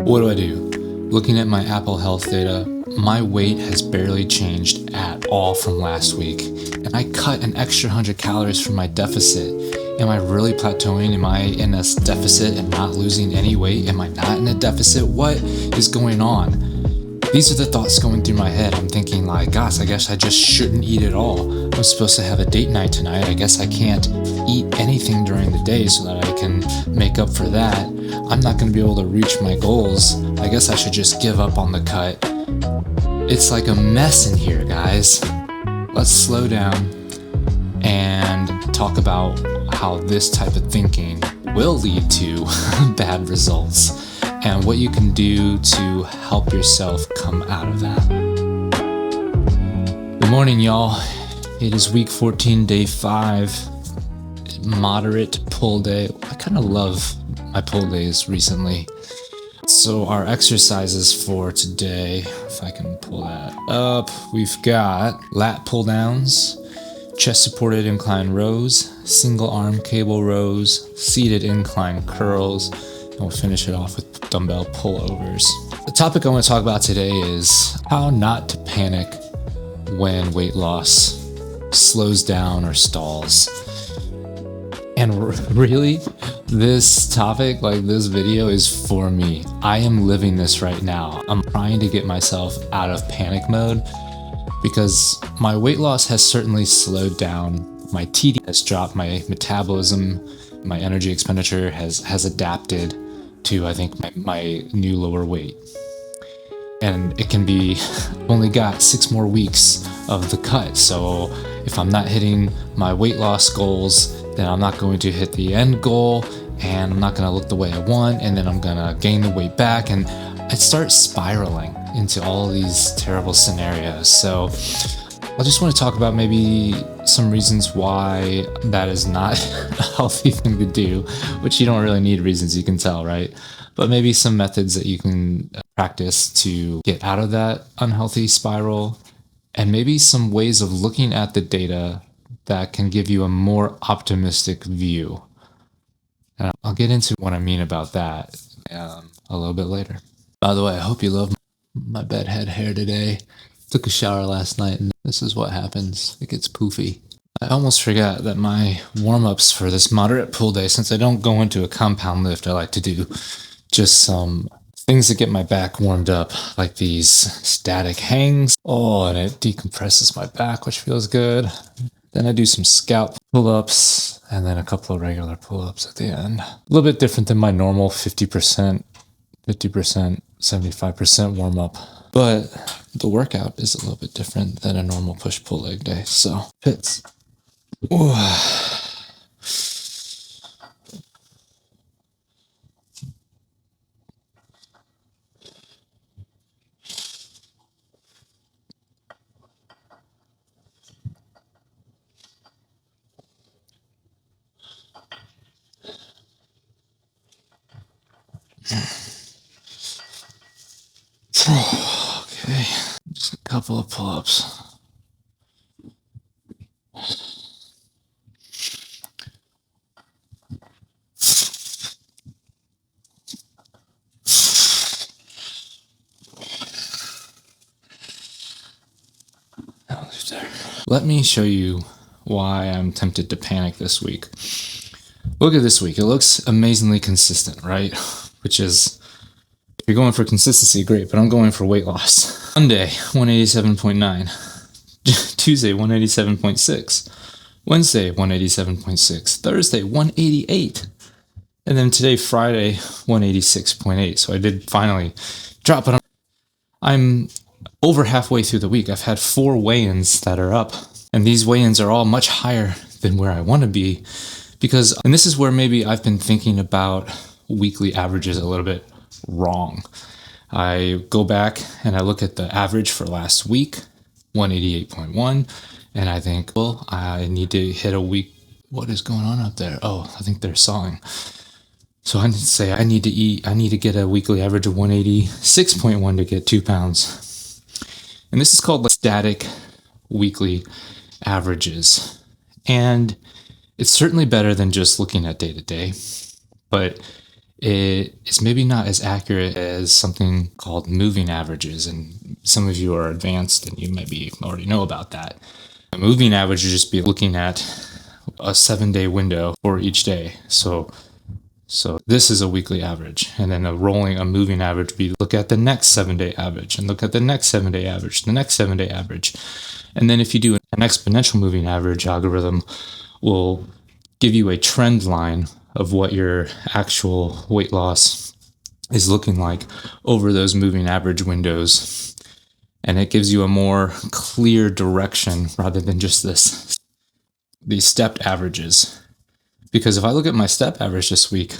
What do? Looking at my Apple Health data, my weight has barely changed at all from last week, and I cut an extra 100 calories from my deficit. Am I really plateauing? Am I in a deficit and not losing any weight? Am I not in a deficit? What is going on? These are the thoughts going through my head. I'm thinking like, gosh, I guess I just shouldn't eat at all. I'm supposed to have a date night tonight. I guess I can't eat anything during the day so that I can make up for that. I'm not going to be able to reach my goals. I guess I should just give up on the cut. It's like a mess in here, guys. Let's slow down and talk about how this type of thinking will lead to bad results and what you can do to help yourself come out of that. Good morning, y'all. It is week 14, day 5, moderate pull day. I kind of love my pull days recently. So our exercises for today, if I can pull that up, we've got lat pull-downs, chest supported incline rows, single arm cable rows, seated incline curls, and we'll finish it off with dumbbell pullovers. The topic I want to talk about today is how not to panic when weight loss slows down or stalls. And really, this topic, like this video, is for me. I am living this right now. I'm trying to get myself out of panic mode because my weight loss has certainly slowed down. My TDEE has dropped, my metabolism, my energy expenditure has adapted to, I think, my new lower weight. And it can be, only got 6 more weeks of the cut. So if I'm not hitting my weight loss goals, then I'm not going to hit the end goal, and I'm not going to look the way I want, and then I'm going to gain the weight back, and I start spiraling into all of these terrible scenarios. So I just want to talk about maybe some reasons why that is not a healthy thing to do, which you don't really need reasons, you can tell, right? But maybe some methods that you can practice to get out of that unhealthy spiral, and maybe some ways of looking at the data that can give you a more optimistic view. And I'll get into what I mean about that a little bit later. By the way, I hope you love my bedhead hair today. Took a shower last night, and this is what happens. It gets poofy. I almost forgot that my warm-ups for this moderate pull day, since I don't go into a compound lift, I like to do just some things to get my back warmed up, like these static hangs. Oh, and it decompresses my back, which feels good. Then I do some scalp pull-ups and then a couple of regular pull-ups at the end. A little bit different than my normal 50%, 75% warm-up. But the workout is a little bit different than a normal push-pull leg day. So, hits. Ooh. Okay, just a couple of pull-ups. Let me show you why I'm tempted to panic this week. Look at this week. It looks amazingly consistent, right? Which is, if you're going for consistency, great, but I'm going for weight loss. Monday, 187.9. Tuesday, 187.6. Wednesday, 187.6. Thursday, 188. And then today, Friday, 186.8. So I did finally drop it. I'm over halfway through the week. I've had 4 weigh-ins that are up, and these weigh-ins are all much higher than where I want to be because, and this is where maybe I've been thinking about weekly averages a little bit wrong. I go back and I look at the average for last week, 188.1, and I think, well, I need to hit a week. What is going on up there? Oh, I think they're sawing. So I need to say I need to get a weekly average of 186.1 to get 2 pounds. And this is called static weekly averages. And it's certainly better than just looking at day to day, but it is maybe not as accurate as something called moving averages. And some of you are advanced and you maybe already know about that. A moving average would just be looking at a 7-day window for each day. So this is a weekly average. And then a moving average would be look at the next 7-day average and look at the next 7-day average, the next 7-day average. And then if you do an exponential moving average algorithm, will give you a trend line of what your actual weight loss is looking like over those moving average windows. And it gives you a more clear direction rather than just these stepped averages. Because if I look at my step average this week,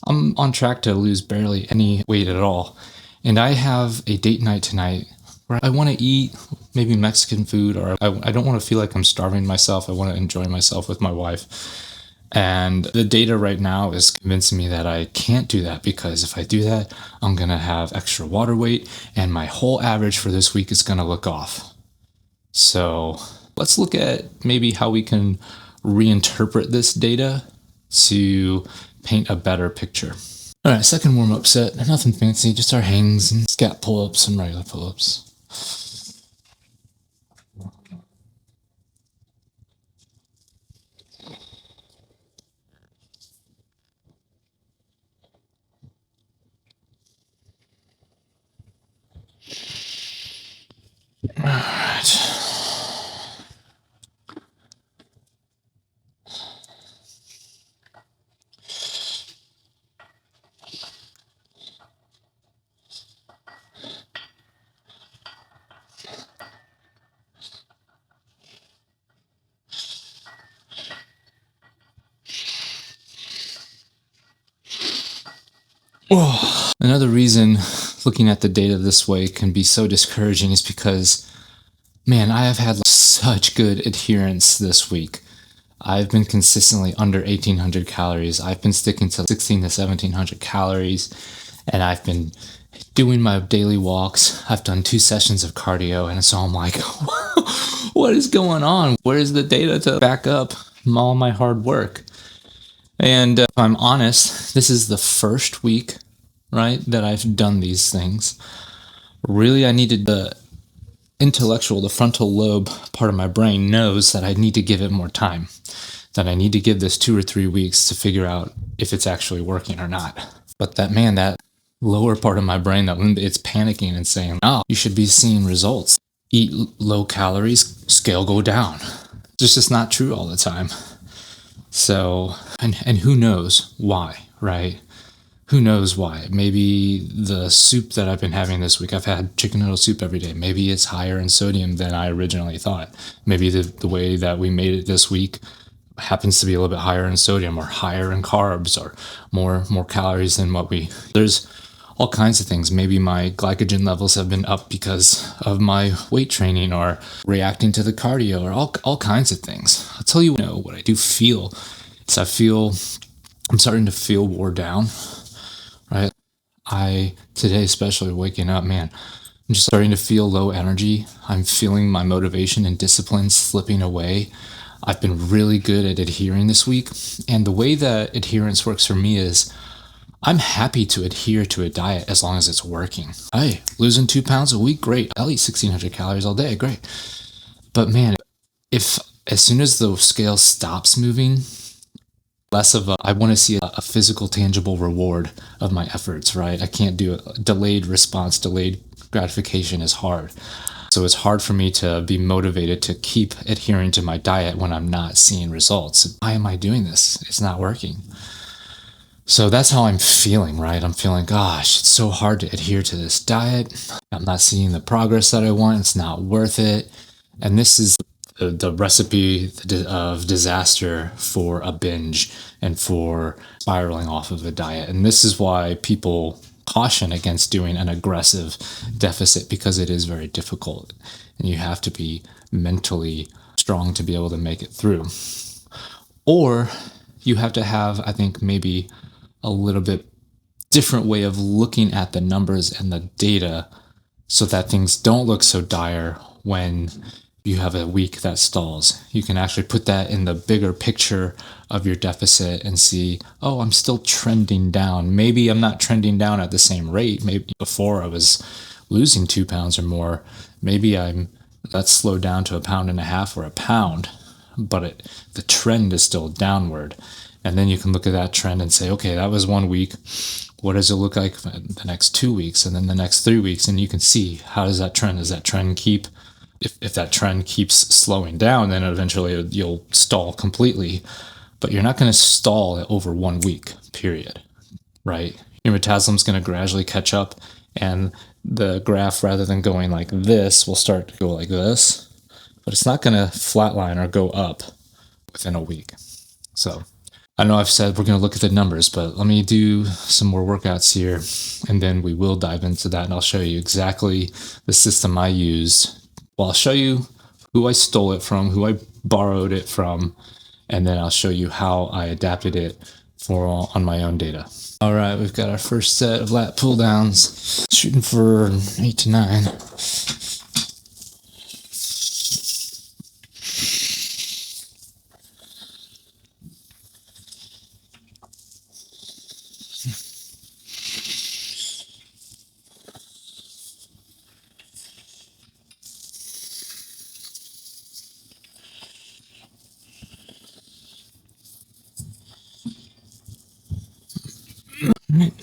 I'm on track to lose barely any weight at all. And I have a date night tonight where I want to eat maybe Mexican food, or I don't want to feel like I'm starving myself. I want to enjoy myself with my wife. And the data right now is convincing me that I can't do that, because if I do that, I'm going to have extra water weight and my whole average for this week is going to look off. So let's look at maybe how we can reinterpret this data to paint a better picture. All right, second warm-up set, nothing fancy, just our hangs and scap pull-ups and regular pull-ups. All right. Oh. Another reason looking at the data this way can be so discouraging is because, man, I have had such good adherence this week. I've been consistently under 1,800 calories. I've been sticking to 1,600 to 1,700 calories, and I've been doing my daily walks. I've done 2 sessions of cardio, and so I'm like, what is going on? Where's the data to back up all my hard work? And if I'm honest, this is the first week, right, that I've done these things. Really, I needed the frontal lobe part of my brain knows that I need to give it more time, that I need to give this 2 or 3 weeks to figure out if it's actually working or not. But that lower part of my brain, it's panicking and saying, oh, you should be seeing results. Eat low calories, scale go down. It's just not true all the time. So, and who knows why, right? Who knows why? Maybe the soup that I've been having this week, I've had chicken noodle soup every day. Maybe it's higher in sodium than I originally thought. Maybe the way that we made it this week happens to be a little bit higher in sodium or higher in carbs or more calories than there's all kinds of things. Maybe my glycogen levels have been up because of my weight training or reacting to the cardio or all kinds of things. I'll tell you what I do feel. I'm starting to feel wore down, right? Today, especially waking up, man, I'm just starting to feel low energy. I'm feeling my motivation and discipline slipping away. I've been really good at adhering this week. And the way that adherence works for me is I'm happy to adhere to a diet as long as it's working. Hey, losing 2 pounds a week, great. I'll eat 1,600 calories all day, great. But man, if as soon as the scale stops moving, I want to see a physical, tangible reward of my efforts, right? I can't do it. Delayed response, delayed gratification is hard. So it's hard for me to be motivated to keep adhering to my diet when I'm not seeing results. Why am I doing this? It's not working. So that's how I'm feeling, right? I'm feeling, gosh, it's so hard to adhere to this diet. I'm not seeing the progress that I want. It's not worth it. And this is the recipe of disaster for a binge and for spiraling off of a diet. And this is why people caution against doing an aggressive deficit, because it is very difficult. And you have to be mentally strong to be able to make it through. Or you have to have, I think, maybe a little bit different way of looking at the numbers and the data so that things don't look so dire when you have a week that stalls. You can actually put that in the bigger picture of your deficit and see, oh, I'm still trending down. Maybe I'm not trending down at the same rate. Maybe before I was losing 2 pounds or more. Maybe that's slowed down to 1.5 pounds or a pound, but the trend is still downward. And then you can look at that trend and say, okay, that was 1 week. What does it look like for the next 2 weeks and then the next 3 weeks? And you can see, how does that trend? Does that trend keep? If that trend keeps slowing down, then eventually you'll stall completely. But you're not going to stall over 1 week, period, right? Your metabolism's going to gradually catch up, and the graph, rather than going like this, will start to go like this. But it's not going to flatline or go up within a week. So I know I've said we're going to look at the numbers, but let me do some more workouts here, and then we will dive into that, and I'll show you exactly the system I used. Well, I'll show you who I stole it from, who I borrowed it from, and then I'll show you how I adapted it on my own data. All right, we've got our first set of lat pull downs, shooting for 8 to 9.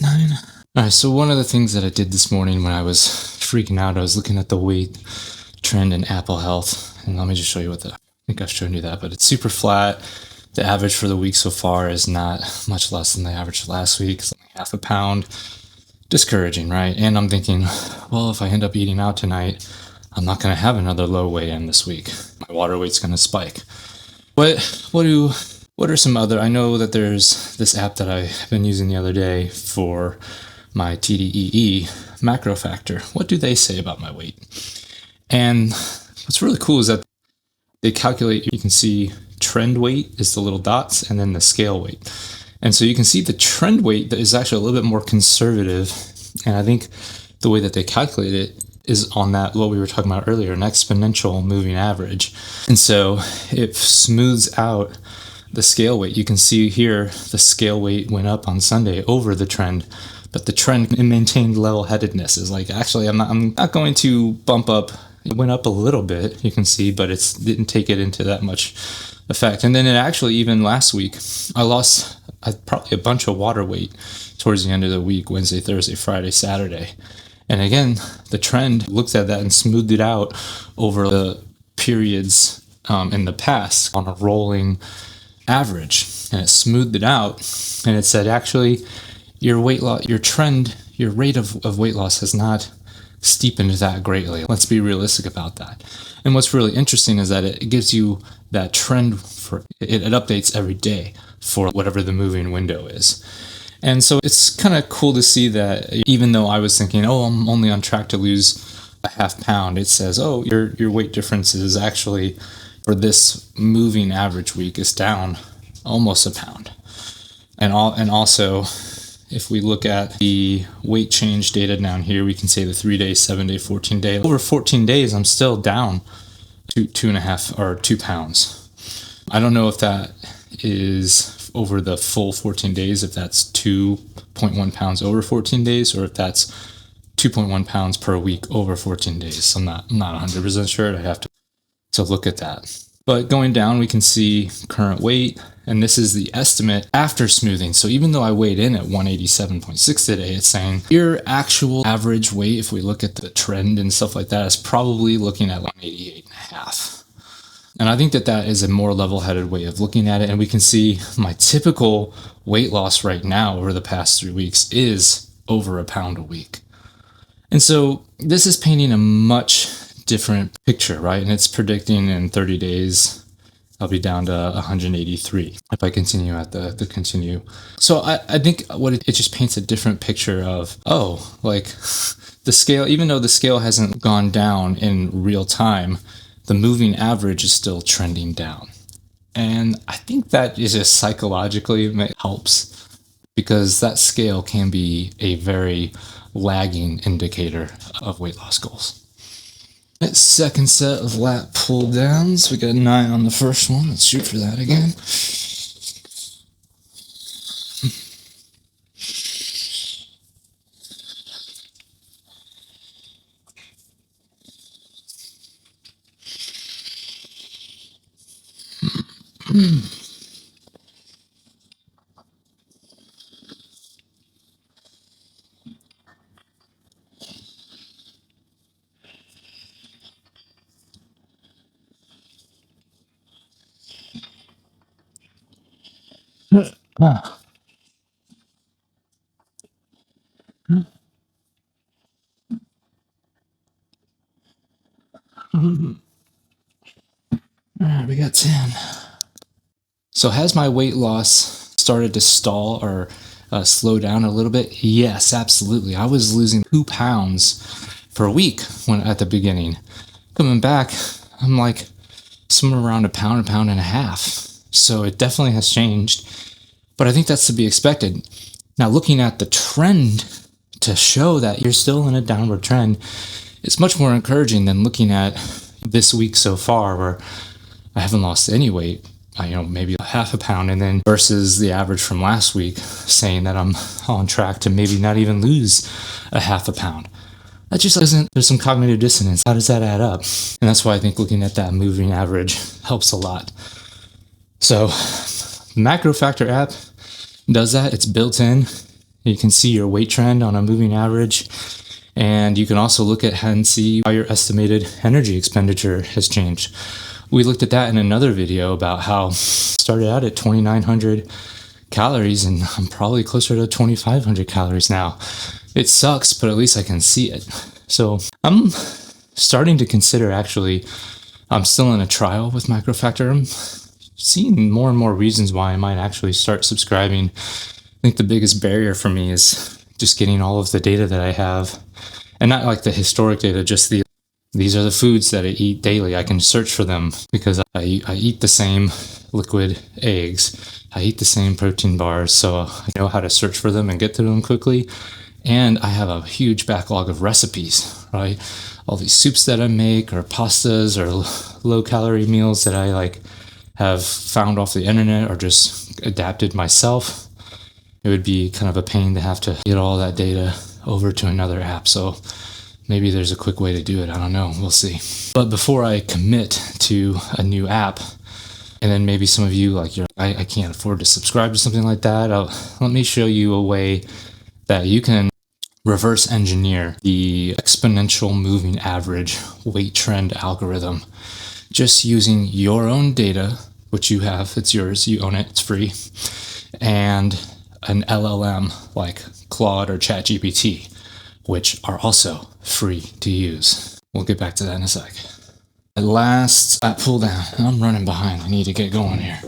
Nine. All right, so one of the things that I did this morning when I was freaking out, I was looking at the weight trend in Apple Health, and let me just show you I think I've shown you that, but it's super flat. The average for the week so far is not much less than the average last week. It's only 0.5 pound. Discouraging, right? And I'm thinking, well, if I end up eating out tonight, I'm not going to have another low weigh-in this week. My water weight's going to spike. What are some other? I know that there's this app that I've been using the other day for my TDEE, MacroFactor. What do they say about my weight? And what's really cool is that they calculate, you can see trend weight is the little dots, and then the scale weight. And so you can see the trend weight that is actually a little bit more conservative. And I think the way that they calculate it is on that, what we were talking about earlier, an exponential moving average. And so it smooths out the scale weight. You can see here the scale weight went up on Sunday over the trend, but the trend maintained level-headedness. Is like, actually, I'm not going to bump up. It went up a little bit, you can see, but it didn't take it into that much effect. And then it actually, even last week, I lost probably a bunch of water weight towards the end of the week, Wednesday, Thursday, Friday, Saturday. And again, the trend looked at that and smoothed it out over the periods in the past on a rolling average, and it smoothed it out, and it said, actually, your weight loss, your trend, your rate of weight loss has not steepened that greatly. Let's be realistic about that. And what's really interesting is that it gives you that trend it updates every day for whatever the moving window is. And so it's kind of cool to see that even though I was thinking, oh, I'm only on track to lose a 0.5 pound, it says, oh, your weight difference is actually, for this moving average week, is down almost a pound. And also, if we look at the weight change data down here, we can say the 3-day, 7-day, 14-day. Over 14 days, I'm still down 2.5 or 2 pounds. I don't know if that is over the full 14 days, if that's 2.1 pounds over 14 days, or if that's 2.1 pounds per week over 14 days. I'm not 100% sure. I have to look at that. But going down, we can see current weight, and this is the estimate after smoothing. So even though I weighed in at 187.6 today, it's saying your actual average weight, if we look at the trend and stuff like that, is probably looking at 188.5. And I think that is a more level-headed way of looking at it. And we can see my typical weight loss right now over the past 3 weeks is over a pound a week. And so this is painting a much different picture, right? And it's predicting in 30 days, I'll be down to 183 if I continue at the continue. So I think it just paints a different picture of, oh, like the scale, even though the scale hasn't gone down in real time, the moving average is still trending down. And I think that is just psychologically helps, because that scale can be a very lagging indicator of weight loss goals. Second set of lat pull downs. We got 9 on the first one. Let's shoot for that again. Alright, we got 10. So has my weight loss started to stall or slow down a little bit? Yes, absolutely. I was losing 2 pounds per week at the beginning. Coming back, I'm like somewhere around a pound and a half. So it definitely has changed, but I think that's to be expected. Now, looking at the trend to show that you're still in a downward trend, it's much more encouraging than looking at this week so far where I haven't lost any weight, maybe half a pound, and then versus the average from last week saying that I'm on track to maybe not even lose a half a pound. That just doesn't, there's some cognitive dissonance. How does that add up? And that's why I think looking at that moving average helps a lot. So MacroFactor app does that. It's built in. You can see your weight trend on a moving average. And you can also look at and see how your estimated energy expenditure has changed. We looked at that in another video about how I started out at 2,900 calories and I'm probably closer to 2,500 calories now. It sucks, but at least I can see it. So I'm starting to consider I'm still in a trial with MacroFactor. I'm seeing more and more reasons why I might actually start subscribing. I think the biggest barrier for me is just getting all of the data that I have, and not like the historic data, just these are the foods that I eat daily. I can search for them because I eat the same liquid eggs. I eat the same protein bars, so I know how to search for them and get to them quickly. And I have a huge backlog of recipes, right? All these soups that I make, or pastas, or low-calorie meals that I have found off the internet or just adapted myself. It would be kind of a pain to have to get all that data over to another app. So maybe there's a quick way to do it. I don't know. We'll see. But before I commit to a new app, and then maybe some of you I can't afford to subscribe to something like that. Let me show you a way that you can reverse engineer the exponential moving average weight trend algorithm just using your own data, which you have. It's yours. You own it. It's free. And an LLM like Claude or ChatGPT, which are also free to use. We'll get back to that in a sec. At last, lat pull down. I'm running behind. I need to get going here.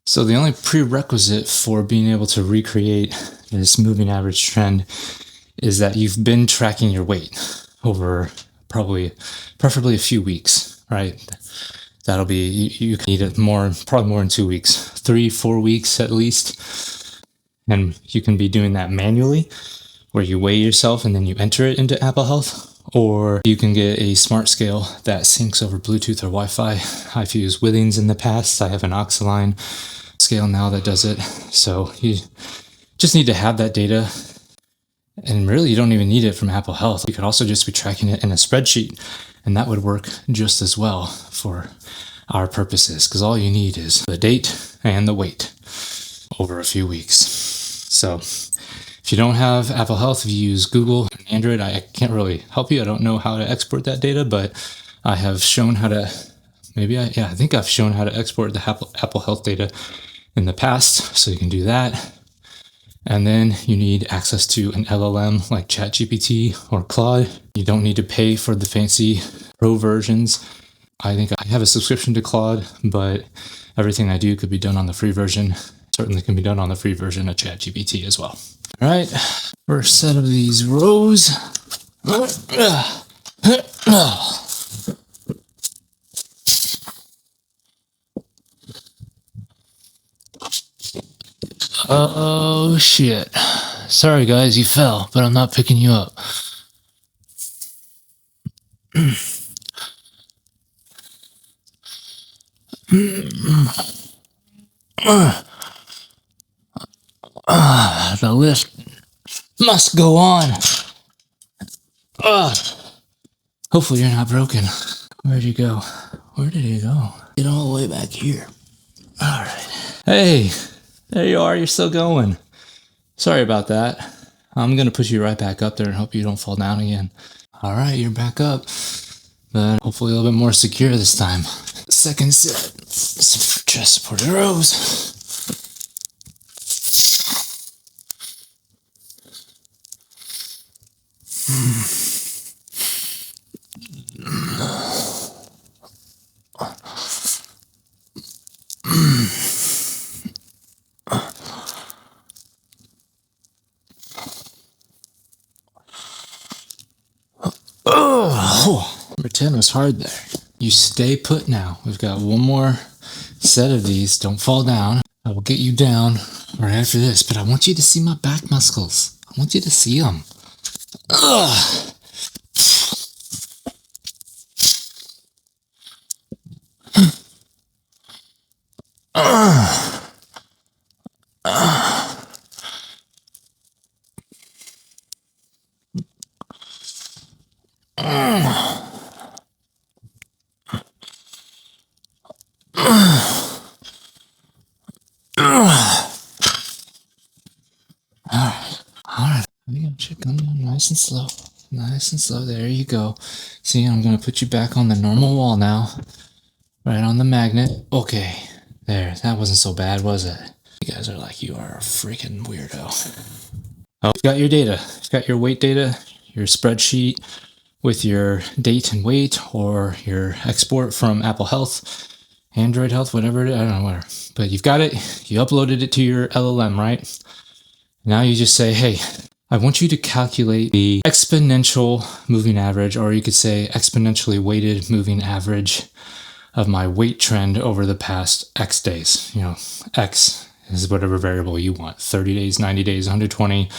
So the only prerequisite for being able to recreate this moving average trend is that you've been tracking your weight over preferably a few weeks, right? That'll be, you can need it probably more than 2 weeks, 3-4 weeks at least. And you can be doing that manually, where you weigh yourself and then you enter it into Apple Health. Or you can get a smart scale that syncs over Bluetooth or Wi-Fi. I've used Withings in the past. I have an Oxalign scale now that does it. So you just need to have that data. And really, you don't even need it from Apple Health. You could also just be tracking it in a spreadsheet, and that would work just as well for our purposes, because all you need is the date and the weight over a few weeks. So if you don't have Apple Health, if you use Google and Android, I can't really help you. I don't know how to export that data, but I have shown how to, I think I've shown how to export the Apple Health data in the past, so you can do that. And then you need access to an LLM like ChatGPT or Claude. You don't need to pay for the fancy pro versions. I think I have a subscription to Claude, but everything I do could be done on the free version. Certainly can be done on the free version of ChatGPT as well. All right, first set of these rows. Oh shit. Sorry guys, you fell, but I'm not picking you up. The lift must go on. Hopefully you're not broken. Where'd you go? Where did he go? Get all the way back here. All right. Hey, there you are. You're still going. Sorry about that. I'm going to push you right back up there and hope you don't fall down again. All right, you're back up, but hopefully a little bit more secure this time. Second set, chest supported rows. Number 10 was hard there. You stay put now. We've got one more set of these. Don't fall down. I will get you down right after this, but I want you to see my back muscles. I want you to see them. Ugh. Alright, I'm gonna check on you nice and slow. Nice and slow. There you go. See, I'm gonna put you back on the normal wall now. Right on the magnet. Okay. There. That wasn't so bad, was it? You guys are like, you are a freaking weirdo. Oh, you've got your data. You've got your weight data, your spreadsheet with your date and weight, or your export from Apple Health, Android Health, whatever it is. I don't know, whatever. But you've got it. You uploaded it to your LLM, right? Now you just say, hey, I want you to calculate the exponential moving average, or you could say exponentially weighted moving average of my weight trend over the past X days. You know, X is whatever variable you want, 30 days, 90 days, 120,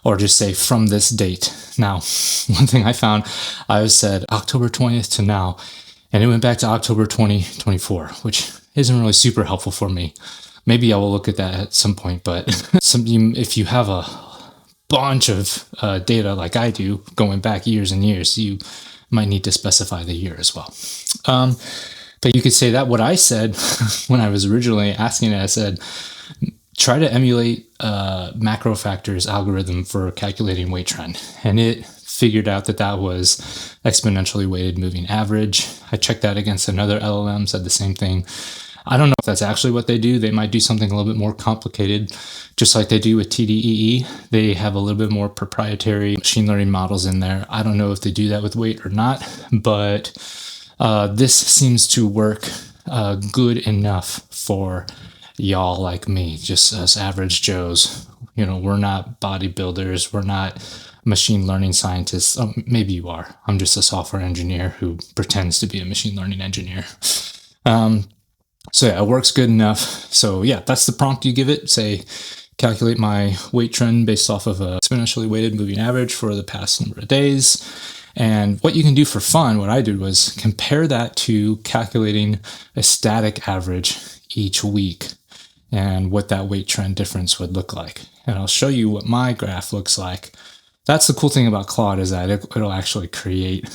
or just say from this date. Now, one thing I found, I said October 20th to now, and it went back to October 2024, which isn't really super helpful for me. Maybe I will look at that at some point, but if you have a bunch of data like I do, going back years and years, you might need to specify the year as well. But you could say that what I said when I was originally asking it, I said, try to emulate MacroFactor's algorithm for calculating weight trend. And it figured out that that was exponentially weighted moving average. I checked that against another LLM, said the same thing. I don't know if that's actually what they do. They might do something a little bit more complicated, just like they do with TDEE. They have a little bit more proprietary machine learning models in there. I don't know if they do that with weight or not, but this seems to work good enough for y'all like me, just us average Joes. You know, we're not bodybuilders. We're not machine learning scientists. Maybe you are. I'm just a software engineer who pretends to be a machine learning engineer. So yeah, it works good enough. So yeah, that's the prompt you give it. Say, calculate my weight trend based off of a exponentially weighted moving average for the past number of days. And what you can do for fun, what I did was compare that to calculating a static average each week and what that weight trend difference would look like. And I'll show you what my graph looks like. That's the cool thing about Claude, is that it'll actually create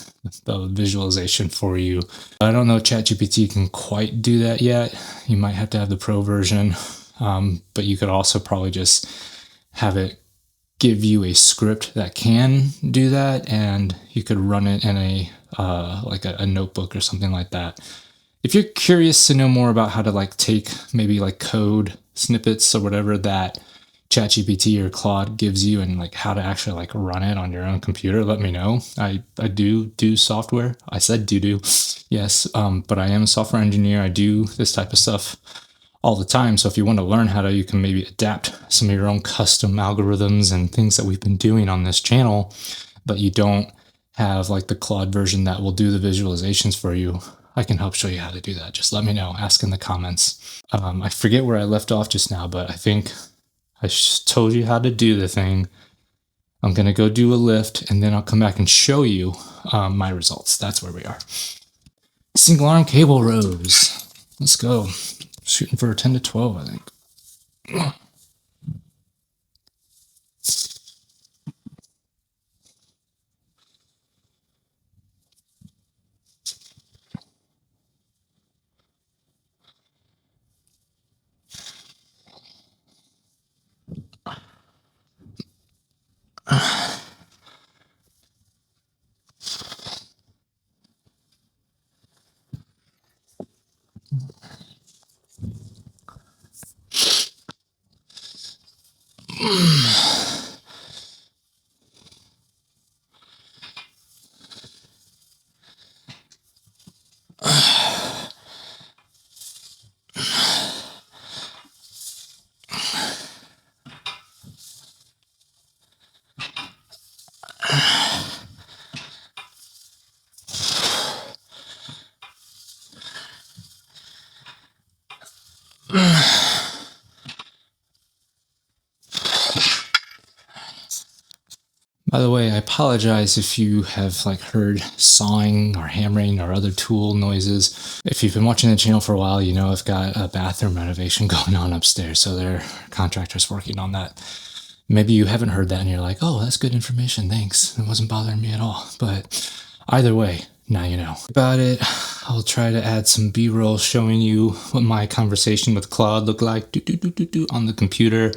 the visualization for you. I don't know if ChatGPT can quite do that yet. You might have to have the pro version, but you could also probably just have it give you a script that can do that, and you could run it in a like a notebook or something like that. If you're curious to know more about how to take maybe code snippets or whatever that ChatGPT or Claude gives you, and like how to actually like run it on your own computer, let me know. I do software. I said do. Yes, but I am a software engineer. I do this type of stuff all the time. So if you want to learn how to, you can maybe adapt some of your own custom algorithms and things that we've been doing on this channel, but you don't have like the Claude version that will do the visualizations for you. I can help show you how to do that. Just let me know. Ask in the comments. I forget where I left off just now, but I think I told you how to do the thing. I'm going to go do a lift, and then I'll come back and show you my results. That's where we are. Single arm cable rows. Let's go. Shooting for a 10 to 12, I think. By the way, I apologize if you have like heard sawing or hammering or other tool noises. If you've been watching the channel for a while, you know I've got a bathroom renovation going on upstairs, so there are contractors working on that. Maybe you haven't heard that and you're like, oh, that's good information, thanks. It wasn't bothering me at all. But either way, now you know about it. I'll try to add some B-roll showing you what my conversation with Claude looked like on the computer.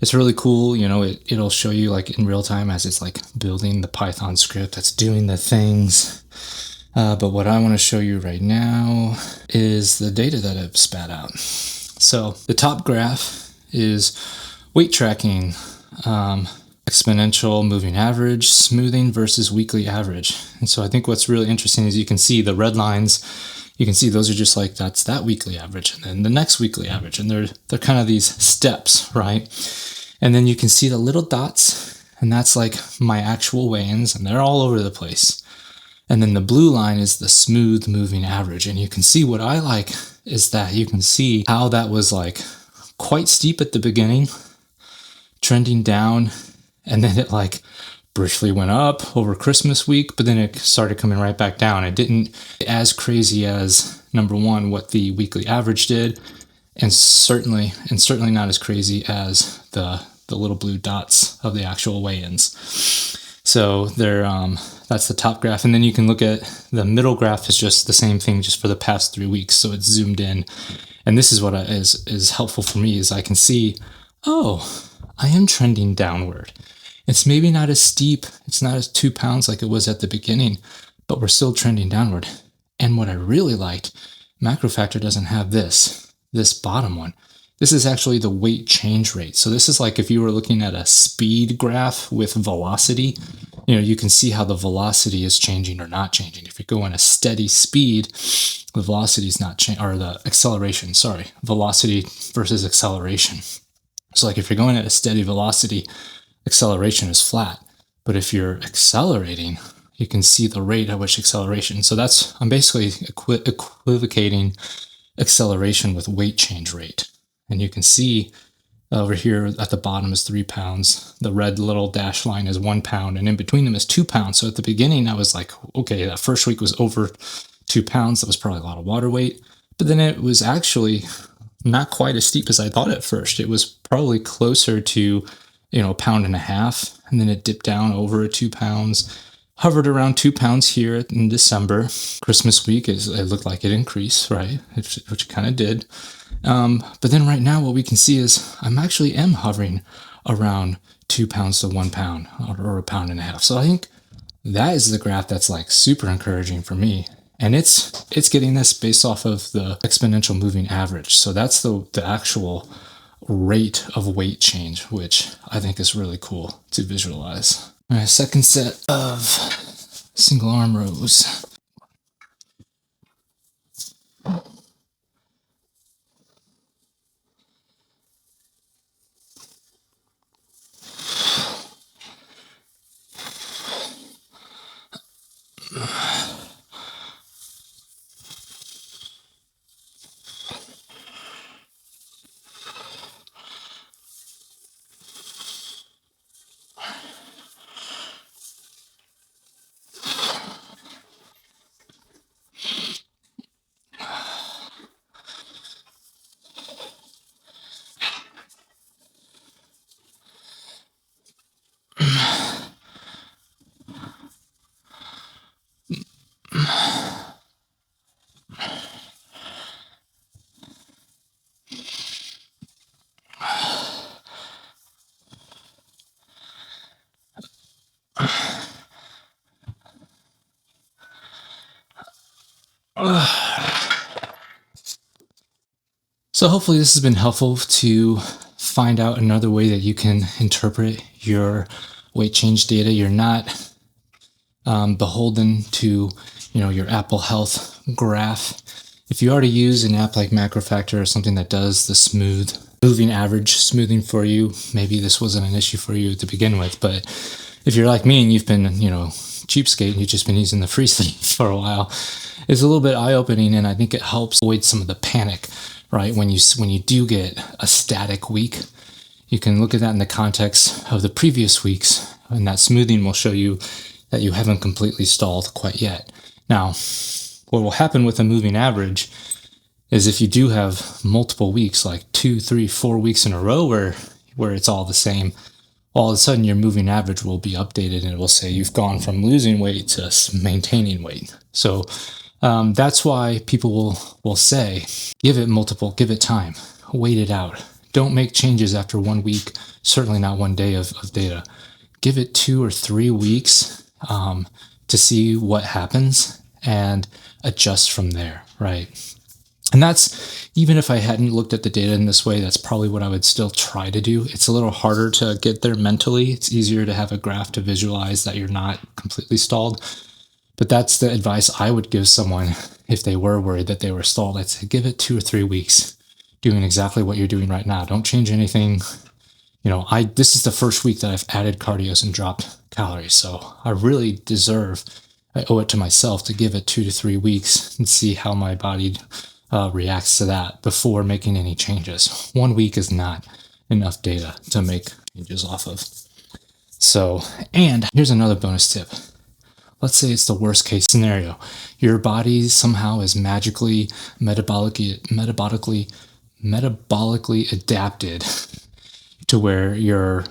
It's really cool, you know, it'll show you like in real time as it's like building the Python script that's doing the things. But what I want to show you right now is the data that I've spat out. So the top graph is weight tracking, exponential moving average, smoothing versus weekly average. And so I think what's really interesting is you can see the red lines. You can see those are just like, that's that weekly average, and then the next weekly average, and they're kind of these steps, right? And then you can see the little dots, and that's like my actual weigh-ins, and they're all over the place. And then the blue line is the smooth moving average, and you can see what I like is that you can see how that was like quite steep at the beginning, trending down, and then it like briefly went up over Christmas week, but then it started coming right back down. It didn't as crazy as number one, what the weekly average did, and certainly not as crazy as the little blue dots of the actual weigh-ins. So that's the top graph, and then you can look at the middle graph is just the same thing, just for the past 3 weeks. So it's zoomed in, and this is what is helpful for me is I can see, oh, I am trending downward. It's maybe not as steep. It's not as 2 pounds like it was at the beginning, but we're still trending downward. And what I really liked, MacroFactor doesn't have this bottom one. This is actually the weight change rate. So this is like if you were looking at a speed graph with velocity, you know, you can see how the velocity is changing or not changing. If you go in a steady speed, the velocity is not changing, or the acceleration, sorry, velocity versus acceleration. So like if you're going at a steady velocity, acceleration is flat. But if you're accelerating, you can see the rate at which acceleration. So I'm basically equivocating acceleration with weight change rate. And you can see over here at the bottom is 3 pounds. The red little dash line is 1 pound, and in between them is 2 pounds. So at the beginning, I was like, okay, that first week was over 2 pounds. That was probably a lot of water weight. But then it was actually not quite as steep as I thought at first. It was probably closer to, you know, 1.5 pounds, and then it dipped down over 2 pounds, hovered around 2 pounds here in December. Christmas week, it looked like it increased, right? Which it kind of did. But then right now what we can see is I actually am hovering around 2 pounds to 1 pound, or 1.5 pounds. So I think that is the graph that's like super encouraging for me. And it's getting this based off of the exponential moving average. So that's the actual rate of weight change, which I think is really cool to visualize. All right, second set of single arm rows. So hopefully this has been helpful to find out another way that you can interpret your weight change data. You're not beholden to, your Apple Health graph. If you already use an app like MacroFactor or something that does the smooth moving average smoothing for you, maybe this wasn't an issue for you to begin with. But if you're like me and you've been, cheapskate and you've just been using the free stuff for a while, it's a little bit eye-opening, and I think it helps avoid some of the panic, right? When you do get a static week, you can look at that in the context of the previous weeks, and that smoothing will show you that you haven't completely stalled quite yet. Now, what will happen with a moving average is if you do have multiple weeks, like 2, 3, 4 weeks in a row where it's all the same, all of a sudden your moving average will be updated and it will say you've gone from losing weight to maintaining weight. So that's why people will say, give it time, wait it out. Don't make changes after 1 week, certainly not 1 day of data. Give it 2 or 3 weeks to see what happens and adjust from there, right? And that's, even if I hadn't looked at the data in this way, that's probably what I would still try to do. It's a little harder to get there mentally. It's easier to have a graph to visualize that you're not completely stalled. But that's the advice I would give someone if they were worried that they were stalled. I'd say give it 2 or 3 weeks doing exactly what you're doing right now. Don't change anything. This is the first week that I've added cardios and dropped calories. So I really I owe it to myself to give it 2 to 3 weeks and see how my body reacts to that before making any changes. 1 week is not enough data to make changes off of. So, and here's another bonus tip. Let's say it's the worst case scenario. Your body somehow is magically metabolically adapted to where your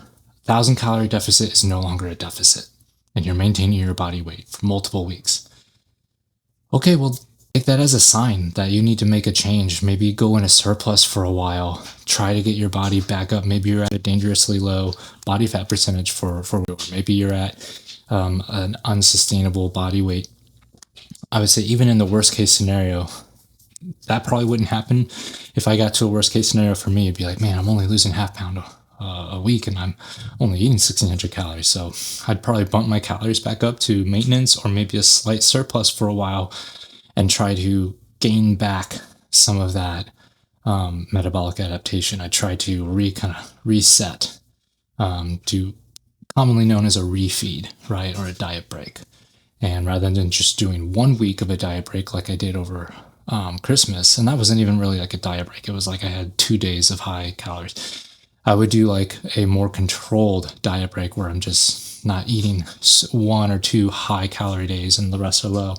1,000 calorie deficit is no longer a deficit and you're maintaining your body weight for multiple weeks. Okay, well, take that as a sign that you need to make a change. Maybe go in a surplus for a while. Try to get your body back up. Maybe you're at a dangerously low body fat percentage for maybe you're at an unsustainable body weight. I would say even in the worst case scenario, that probably wouldn't happen. If I got to a worst case scenario for me, it'd be like, man, I'm only losing half pound a week and I'm only eating 1,600 calories. So I'd probably bump my calories back up to maintenance or maybe a slight surplus for a while and try to gain back some of that metabolic adaptation. I try to kind of reset to commonly known as a refeed, right? Or a diet break. And rather than just doing 1 week of a diet break like I did over Christmas, and that wasn't even really like a diet break. It was like I had 2 days of high calories. I would do like a more controlled diet break where I'm just not eating 1 or 2 high calorie days and the rest are low.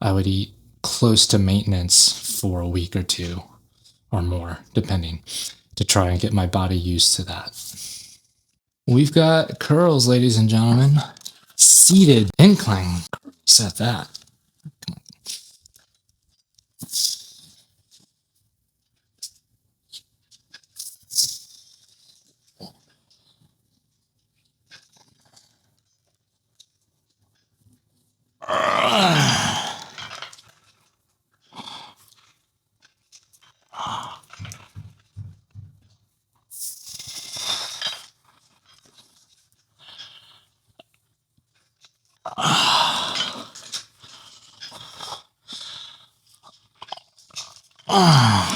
I would eat close to maintenance for a week or 2 or more, depending, to try and get my body used to that. We've got curls, ladies and gentlemen. Seated incline curls at that. Man,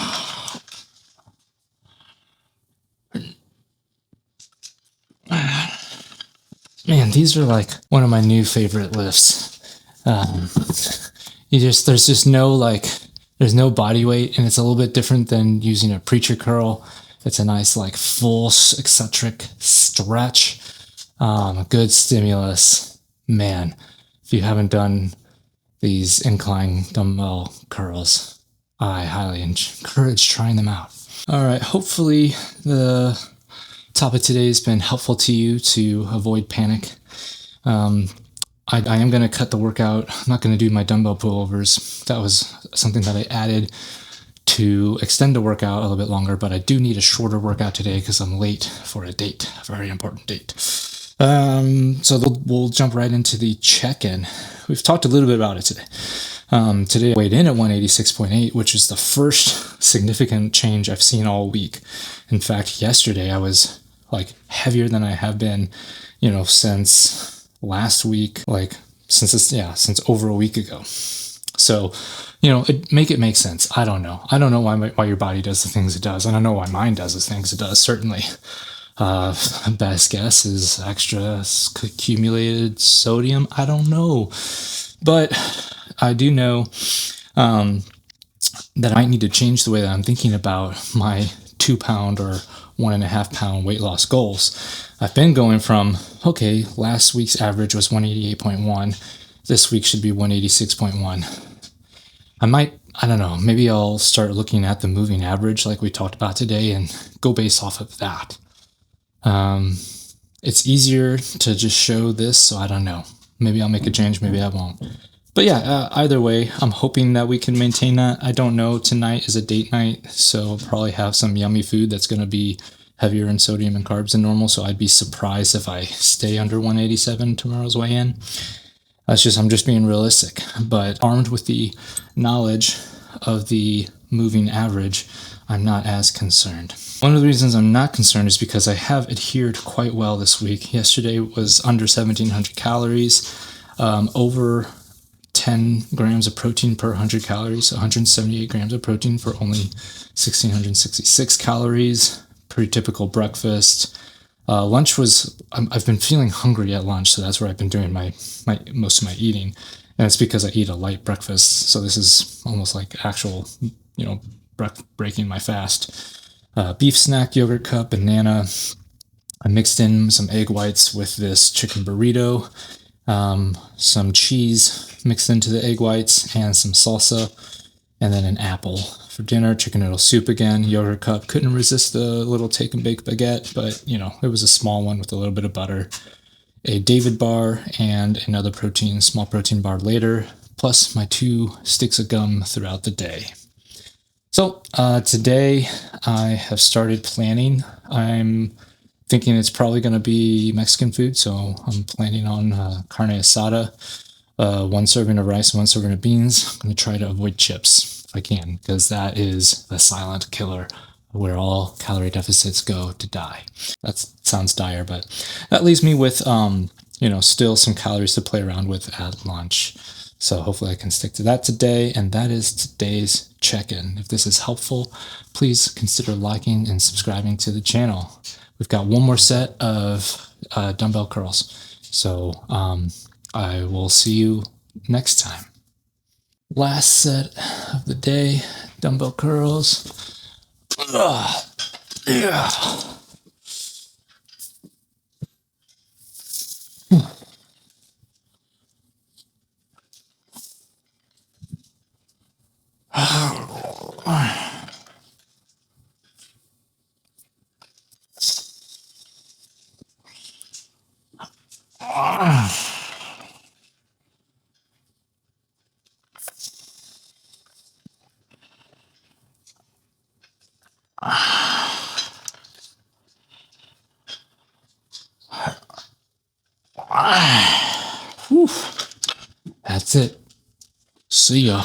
these are like one of my new favorite lifts. There's just no there's no body weight, and it's a little bit different than using a preacher curl. It's a nice like full eccentric stretch. Good stimulus. Man, if you haven't done these incline dumbbell curls, I highly encourage trying them out. All right, hopefully the topic today has been helpful to you to avoid panic. I am going to cut the workout. I'm not going to do my dumbbell pullovers. That was something that I added to extend the workout a little bit longer, but I do need a shorter workout today because I'm late for a date, a very important date. So we'll jump right into the check-in. We've talked a little bit about it today. Today I weighed in at 186.8, which is the first significant change I've seen all week. In fact, yesterday I was like heavier than I have been, since last week, since over a week ago. So, make it make sense. I don't know. I don't know why your body does the things it does. I don't know why mine does the things it does, certainly. Best guess is extra accumulated sodium. I don't know. But I do know that I might need to change the way that I'm thinking about my 2 pound or 1.5 pound weight loss goals. I've been going from, okay, last week's average was 188.1. This week should be 186.1. I don't know, maybe I'll start looking at the moving average like we talked about today and go based off of that. It's easier to just show this, so I don't know. Maybe I'll make a change, maybe I won't. But yeah, either way, I'm hoping that we can maintain that. I don't know. Tonight is a date night, so I'll probably have some yummy food that's going to be heavier in sodium and carbs than normal, so I'd be surprised if I stay under 187 tomorrow's weigh-in. I'm just being realistic. But armed with the knowledge of the moving average, I'm not as concerned. One of the reasons I'm not concerned is because I have adhered quite well this week. Yesterday was under 1,700 calories, over 10 grams of protein per 100 calories, 178 grams of protein for only 1,666 calories. Pretty typical breakfast. Lunch was, I've been feeling hungry at lunch, so that's where I've been doing my most of my eating. And it's because I eat a light breakfast, so this is almost like actual, breaking my fast. Beef snack, yogurt cup, banana. I mixed in some egg whites with this chicken burrito, some cheese mixed into the egg whites, and some salsa, and then an apple. For dinner, chicken noodle soup again, yogurt cup. Couldn't resist the little take and bake baguette, but it was a small one with a little bit of butter. A David bar and another small protein bar later, plus my 2 sticks of gum throughout the day. So today I have started planning. I'm thinking it's probably going to be Mexican food, so I'm planning on carne asada, 1 serving of rice, 1 serving of beans. I'm going to try to avoid chips if I can, because that is the silent killer where all calorie deficits go to die. That sounds dire, but that leaves me with, still some calories to play around with at lunch. So hopefully I can stick to that today, and that is today's check-in. If this is helpful, please consider liking and subscribing to the channel. We've got one more set of dumbbell curls. So I will see you next time. Last set of the day, dumbbell curls. Yeah. That's it. See ya.